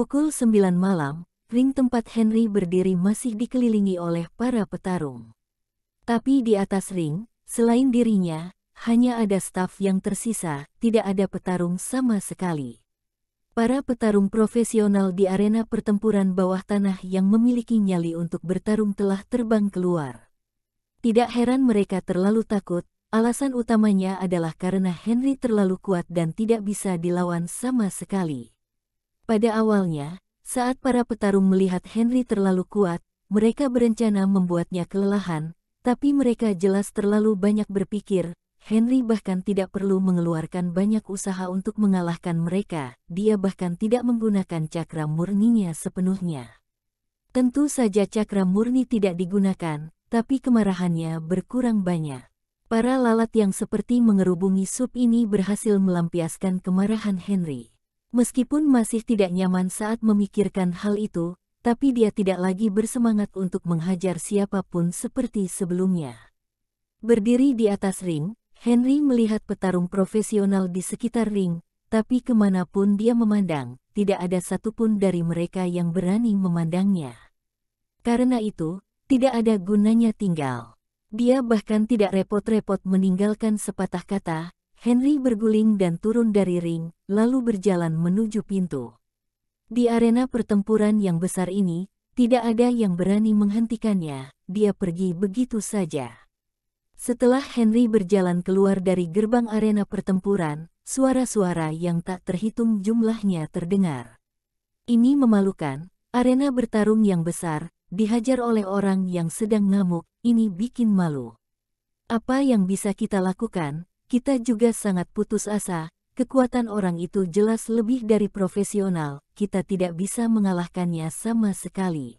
Pukul 9 malam, ring tempat Henry berdiri masih dikelilingi oleh para petarung. Tapi di atas ring, selain dirinya, hanya ada staf yang tersisa, tidak ada petarung sama sekali. Para petarung profesional di arena pertempuran bawah tanah yang memiliki nyali untuk bertarung telah terbang keluar. Tidak heran mereka terlalu takut, alasan utamanya adalah karena Henry terlalu kuat dan tidak bisa dilawan sama sekali. Pada awalnya, saat para petarung melihat Henry terlalu kuat, mereka berencana membuatnya kelelahan, tapi mereka jelas terlalu banyak berpikir. Henry bahkan tidak perlu mengeluarkan banyak usaha untuk mengalahkan mereka, dia bahkan tidak menggunakan cakra murninya sepenuhnya. Tentu saja cakra murni tidak digunakan, tapi kemarahannya berkurang banyak. Para lalat yang seperti mengerubungi sup ini berhasil melampiaskan kemarahan Henry. Meskipun masih tidak nyaman saat memikirkan hal itu, tapi dia tidak lagi bersemangat untuk menghajar siapapun seperti sebelumnya. Berdiri di atas ring, Henry melihat petarung profesional di sekitar ring, tapi kemanapun dia memandang, tidak ada satupun dari mereka yang berani memandangnya. Karena itu, tidak ada gunanya tinggal. Dia bahkan tidak repot-repot meninggalkan sepatah kata. Henry berguling dan turun dari ring, lalu berjalan menuju pintu. Di arena pertempuran yang besar ini, tidak ada yang berani menghentikannya, dia pergi begitu saja. Setelah Henry berjalan keluar dari gerbang arena pertempuran, suara-suara yang tak terhitung jumlahnya terdengar. Ini memalukan, arena bertarung yang besar, dihajar oleh orang yang sedang ngamuk, ini bikin malu. Apa yang bisa kita lakukan? Kita juga sangat putus asa, kekuatan orang itu jelas lebih dari profesional, kita tidak bisa mengalahkannya sama sekali.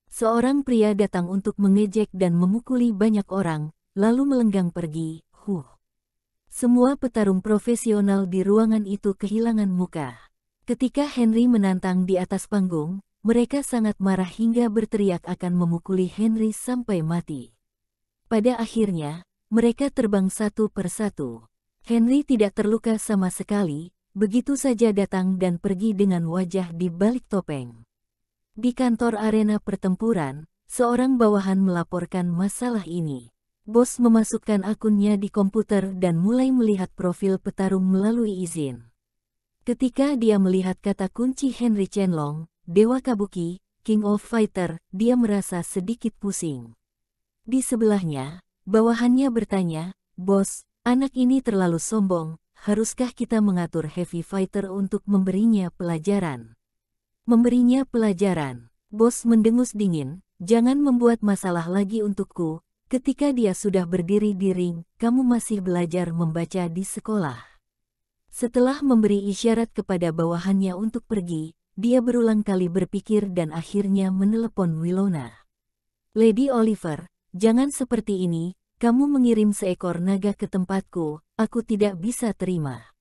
Seorang pria datang untuk mengejek dan memukuli banyak orang, lalu melenggang pergi. Semua petarung profesional di ruangan itu kehilangan muka. Ketika Henry menantang di atas panggung, mereka sangat marah hingga berteriak akan memukuli Henry sampai mati. Pada akhirnya, mereka terbang satu persatu. Henry tidak terluka sama sekali, begitu saja datang dan pergi dengan wajah di balik topeng. Di kantor arena pertempuran, seorang bawahan melaporkan masalah ini. Bos memasukkan akunnya di komputer dan mulai melihat profil petarung melalui izin. Ketika dia melihat kata kunci Henry Qianlong, Dewa Kabuki, King of Fighter, dia merasa sedikit pusing. Di sebelahnya, bawahannya bertanya, "Bos, anak ini terlalu sombong, haruskah kita mengatur Heavy Fighter untuk memberinya pelajaran?" Memberinya pelajaran, bos mendengus dingin, "Jangan membuat masalah lagi untukku. Ketika dia sudah berdiri di ring, kamu masih belajar membaca di sekolah." Setelah memberi isyarat kepada bawahannya untuk pergi, dia berulang kali berpikir dan akhirnya menelepon Winona. "Lady Oliver, jangan seperti ini, kamu mengirim seekor naga ke tempatku, aku tidak bisa terima.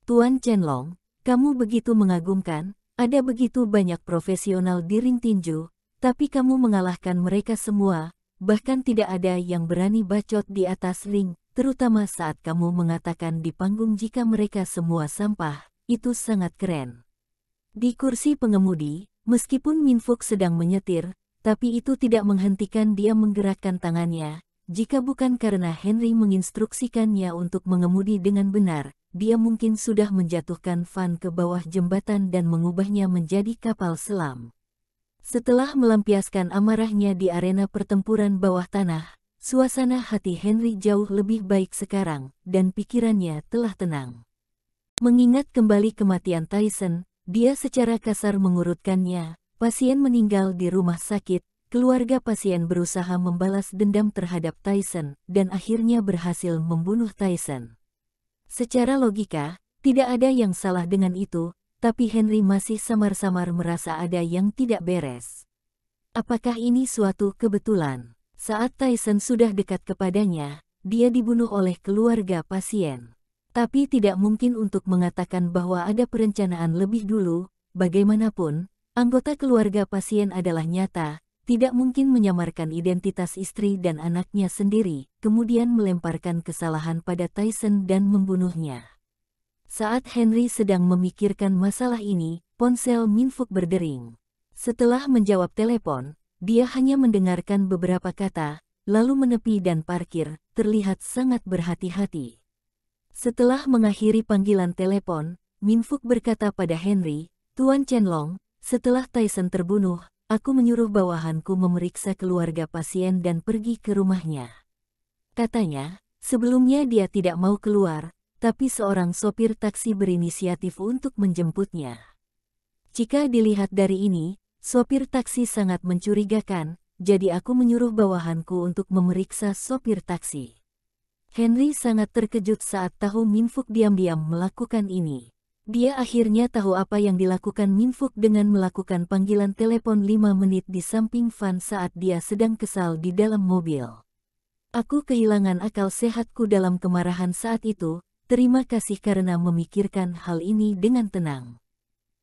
Tuan Qianlong, kamu begitu mengagumkan, ada begitu banyak profesional di ring tinju, tapi kamu mengalahkan mereka semua. Bahkan tidak ada yang berani bacot di atas ring, terutama saat kamu mengatakan di panggung jika mereka semua sampah, itu sangat keren." Di kursi pengemudi, meskipun Minfuk sedang menyetir, tapi itu tidak menghentikan dia menggerakkan tangannya. Jika bukan karena Henry menginstruksikannya untuk mengemudi dengan benar, dia mungkin sudah menjatuhkan Van ke bawah jembatan dan mengubahnya menjadi kapal selam. Setelah melampiaskan amarahnya di arena pertempuran bawah tanah, suasana hati Henry jauh lebih baik sekarang, dan pikirannya telah tenang. Mengingat kembali kematian Tyson, dia secara kasar mengurutkannya. Pasien meninggal di rumah sakit, keluarga pasien berusaha membalas dendam terhadap Tyson, dan akhirnya berhasil membunuh Tyson. Secara logika, tidak ada yang salah dengan itu, tapi Henry masih samar-samar merasa ada yang tidak beres. Apakah ini suatu kebetulan? Saat Tyson sudah dekat kepadanya, dia dibunuh oleh keluarga pasien. Tapi tidak mungkin untuk mengatakan bahwa ada perencanaan lebih dulu. Bagaimanapun, anggota keluarga pasien adalah nyata, tidak mungkin menyamarkan identitas istri dan anaknya sendiri, kemudian melemparkan kesalahan pada Tyson dan membunuhnya. Saat Henry sedang memikirkan masalah ini, ponsel Minfuk berdering. Setelah menjawab telepon, dia hanya mendengarkan beberapa kata, lalu menepi dan parkir, terlihat sangat berhati-hati. Setelah mengakhiri panggilan telepon, Minfuk berkata pada Henry, "Tuan Chenlong, setelah Tyson terbunuh, aku menyuruh bawahanku memeriksa keluarga pasien dan pergi ke rumahnya." Katanya, sebelumnya dia tidak mau keluar, tapi seorang sopir taksi berinisiatif untuk menjemputnya. Jika dilihat dari ini, sopir taksi sangat mencurigakan, jadi aku menyuruh bawahanku untuk memeriksa sopir taksi. Henry sangat terkejut saat tahu Minfuk diam-diam melakukan ini. Dia akhirnya tahu apa yang dilakukan Minfuk dengan melakukan panggilan telepon 5 menit di samping van saat dia sedang kesal di dalam mobil. "Aku kehilangan akal sehatku dalam kemarahan saat itu, terima kasih karena memikirkan hal ini dengan tenang."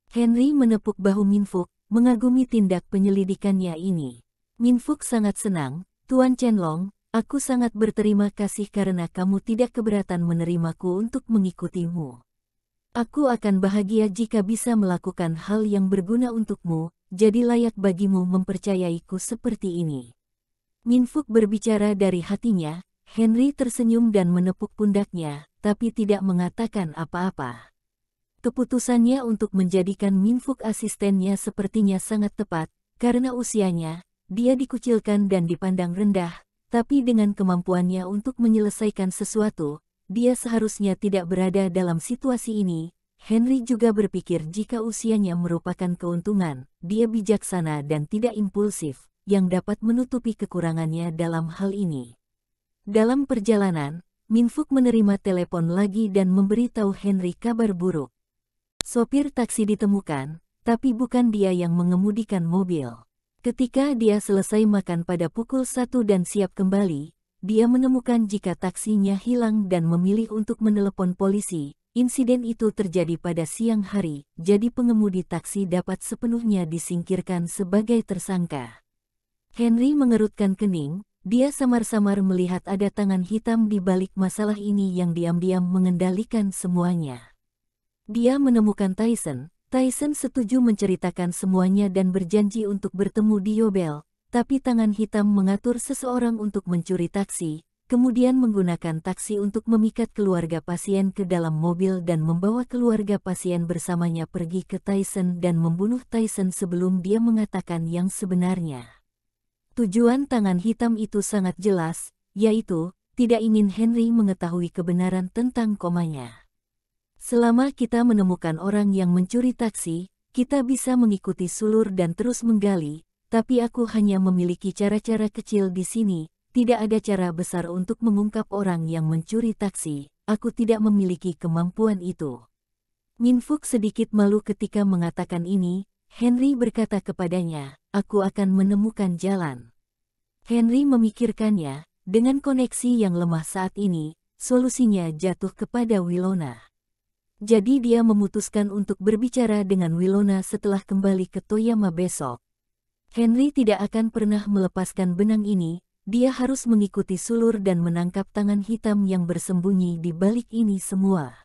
Henry menepuk bahu Minfuk, mengagumi tindak penyelidikannya ini. Minfuk sangat senang, "Tuan Chenlong, aku sangat berterima kasih karena kamu tidak keberatan menerimaku untuk mengikutimu. Aku akan bahagia jika bisa melakukan hal yang berguna untukmu, jadi layak bagimu mempercayaiku seperti ini." Minfuk berbicara dari hatinya. Henry tersenyum dan menepuk pundaknya, tapi tidak mengatakan apa-apa. Keputusannya untuk menjadikan Minfuk asistennya sepertinya sangat tepat, karena usianya, dia dikucilkan dan dipandang rendah, tapi dengan kemampuannya untuk menyelesaikan sesuatu, dia seharusnya tidak berada dalam situasi ini. Henry juga berpikir jika usianya merupakan keuntungan, dia bijaksana dan tidak impulsif, yang dapat menutupi kekurangannya dalam hal ini. Dalam perjalanan, Minfuk menerima telepon lagi dan memberitahu Henry kabar buruk. Sopir taksi ditemukan, tapi bukan dia yang mengemudikan mobil. Ketika dia selesai makan pada pukul 1 dan siap kembali, dia menemukan jika taksinya hilang dan memilih untuk menelepon polisi. Insiden itu terjadi pada siang hari, jadi pengemudi taksi dapat sepenuhnya disingkirkan sebagai tersangka. Henry mengerutkan kening, dia samar-samar melihat ada tangan hitam di balik masalah ini yang diam-diam mengendalikan semuanya. Dia menemukan Tyson. Tyson setuju menceritakan semuanya dan berjanji untuk bertemu di Yobel, tapi tangan hitam mengatur seseorang untuk mencuri taksi, kemudian menggunakan taksi untuk memikat keluarga pasien ke dalam mobil dan membawa keluarga pasien bersamanya pergi ke Tyson dan membunuh Tyson sebelum dia mengatakan yang sebenarnya. Tujuan tangan hitam itu sangat jelas, yaitu tidak ingin Henry mengetahui kebenaran tentang komanya. "Selama kita menemukan orang yang mencuri taksi, kita bisa mengikuti sulur dan terus menggali, tapi aku hanya memiliki cara-cara kecil di sini, tidak ada cara besar untuk mengungkap orang yang mencuri taksi, aku tidak memiliki kemampuan itu." Minfuk sedikit malu ketika mengatakan ini. Henry berkata kepadanya, "Aku akan menemukan jalan." Henry memikirkannya, dengan koneksi yang lemah saat ini, solusinya jatuh kepada Wilona. Jadi dia memutuskan untuk berbicara dengan Wilona setelah kembali ke Toyama besok. Henry tidak akan pernah melepaskan benang ini, dia harus mengikuti sulur dan menangkap tangan hitam yang bersembunyi di balik ini semua.